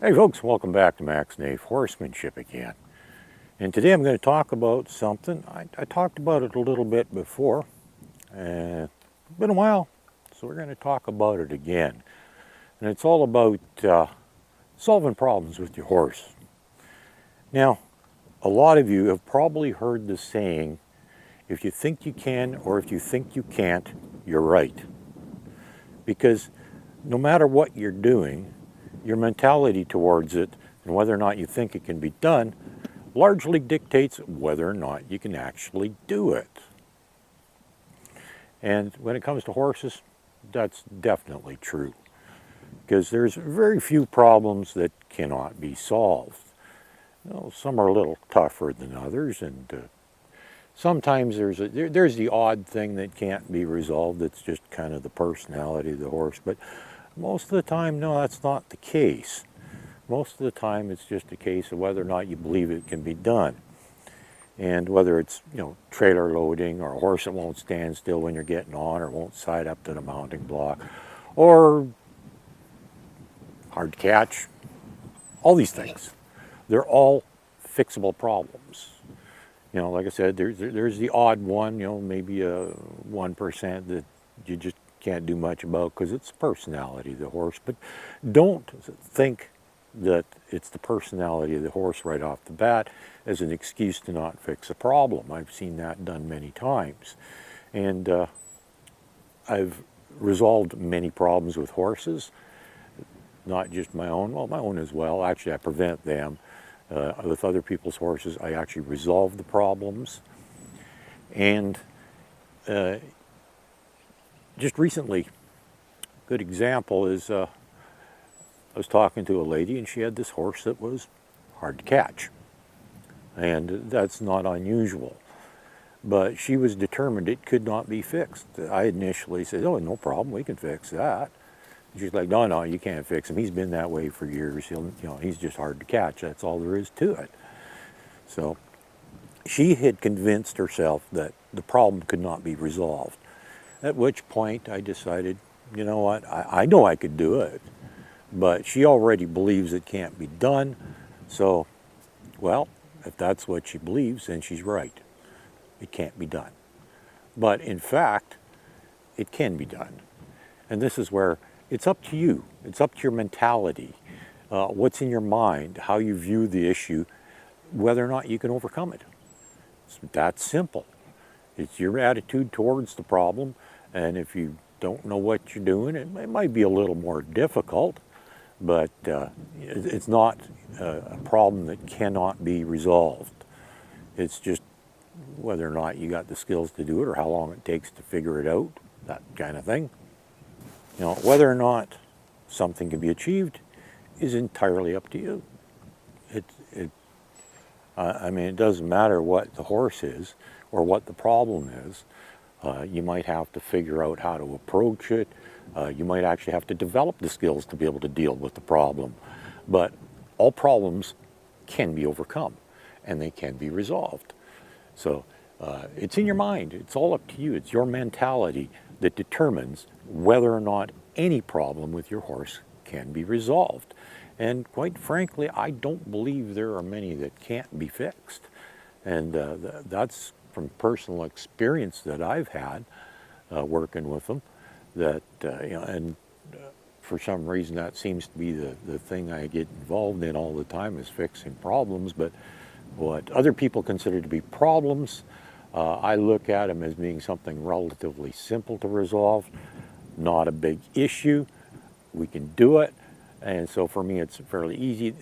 Hey folks, welcome back to Max Nave Horsemanship again. And today I'm going to talk about something. I talked about it a little bit before. It's been a while, so we're going to talk about it again. And it's all about solving problems with your horse. Now, a lot of you have probably heard the saying, if you think you can or if you think you can't, you're right. Because no matter what you're doing, your mentality towards it and whether or not you think it can be done largely dictates whether or not you can actually do it. And when it comes to horses, that's definitely true. Because there's very few problems that cannot be solved. Some are a little tougher than others, and sometimes there's the odd thing that can't be resolved. It's just kind of the personality of the horse. But most of the time, no, that's not the case. Most of the time, it's just a case of whether or not you believe it can be done. And whether it's, trailer loading, or a horse that won't stand still when you're getting on, or won't side up to the mounting block, or hard to catch, all these things. They're all fixable problems. Like I said, there's the odd one, maybe a 1% that you just can't do much about because it's the personality of the horse. But don't think that it's the personality of the horse right off the bat as an excuse to not fix a problem. I've seen that done many times. And I've resolved many problems with horses, not just my own, well, my own as well. Actually, I prevent them. With other people's horses, I actually resolve the problems. And just recently, a good example is I was talking to a lady and she had this horse that was hard to catch. And that's not unusual. But she was determined it could not be fixed. I initially said, oh, no problem, we can fix that. She's like, no, you can't fix him. He's been that way for years. He's just hard to catch. That's all there is to it. So she had convinced herself that the problem could not be resolved. At which point I decided, you know what, I know I could do it, but she already believes it can't be done. So, well, if that's what she believes, then she's right. It can't be done. But in fact, it can be done. And this is where it's up to you. It's up to your mentality, what's in your mind, how you view the issue, whether or not you can overcome it. It's that simple. It's your attitude towards the problem, and if you don't know what you're doing, it might be a little more difficult, but it's not a problem that cannot be resolved. It's just whether or not you got the skills to do it or how long it takes to figure it out, that kind of thing. Whether or not something can be achieved is entirely up to you. It doesn't matter what the horse is or what the problem is. You might have to figure out how to approach it. You might actually have to develop the skills to be able to deal with the problem. But all problems can be overcome and they can be resolved. So it's in your mind. It's all up to you. It's your mentality that determines whether or not any problem with your horse can be resolved. And quite frankly, I don't believe there are many that can't be fixed. And that's from personal experience that I've had working with them. That for some reason that seems to be the thing I get involved in all the time is fixing problems. But what other people consider to be problems, I look at them as being something relatively simple to resolve, not a big issue. We can do it. And so for me, it's fairly easy.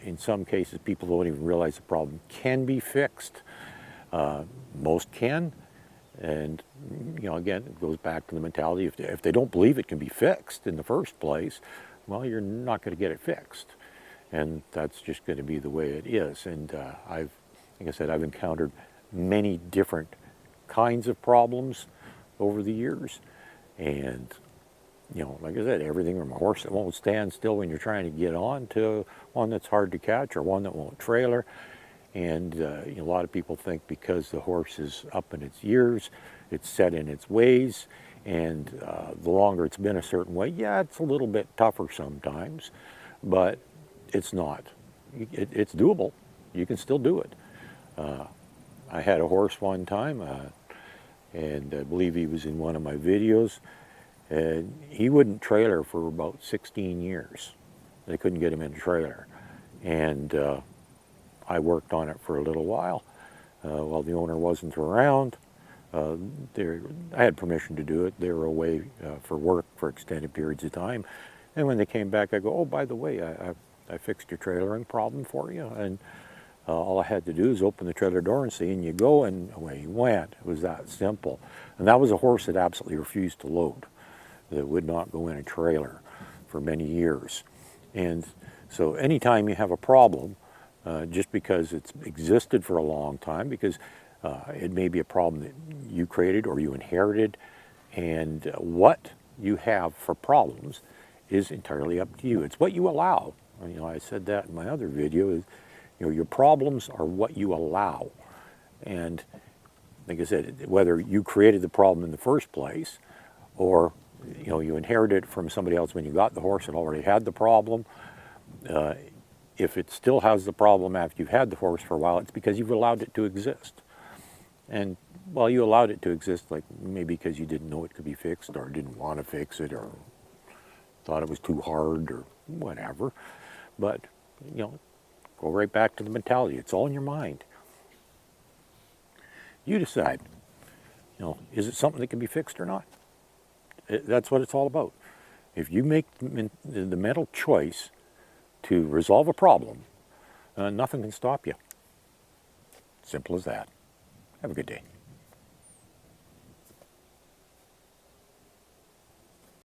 In some cases, people don't even realize the problem can be fixed. Most can. And, again, it goes back to the mentality. If they don't believe it can be fixed in the first place, well, you're not going to get it fixed. And that's just going to be the way it is. And like I said, I've encountered many different kinds of problems over the years. And, like I said, everything from a horse that won't stand still when you're trying to get on to one that's hard to catch or one that won't trailer. And a lot of people think because the horse is up in its years, it's set in its ways, and the longer it's been a certain way, yeah, it's a little bit tougher sometimes, but It's not. It's doable. You can still do it. I had a horse one time, and I believe he was in one of my videos, and he wouldn't trailer for about 16 years. They couldn't get him in a trailer. And I worked on it for a little while the owner wasn't around. I had permission to do it. They were away for work for extended periods of time. And when they came back, I go, oh, by the way, I fixed your trailering problem for you. And all I had to do is open the trailer door and say, in you go, and away he went. It was that simple. And that was a horse that absolutely refused to load, that would not go in a trailer for many years. And so anytime you have a problem, just because it's existed for a long time, because it may be a problem that you created or you inherited, and what you have for problems is entirely up to you. It's what you allow. You know, I said that in my other video. Is, you know, your problems are what you allow. And like I said, whether you created the problem in the first place, or you know, you inherited it from somebody else when you got the horse and already had the problem, if it still has the problem after you've had the horse for a while, it's because you've allowed it to exist. And well, you allowed it to exist, like maybe because you didn't know it could be fixed, or didn't want to fix it, or thought it was too hard, or whatever. But you know, go right back to the mentality. It's all in your mind. You decide. You know, is it something that can be fixed or not? That's what it's all about. If you make the mental choice to resolve a problem, nothing can stop you. Simple as that. Have a good day.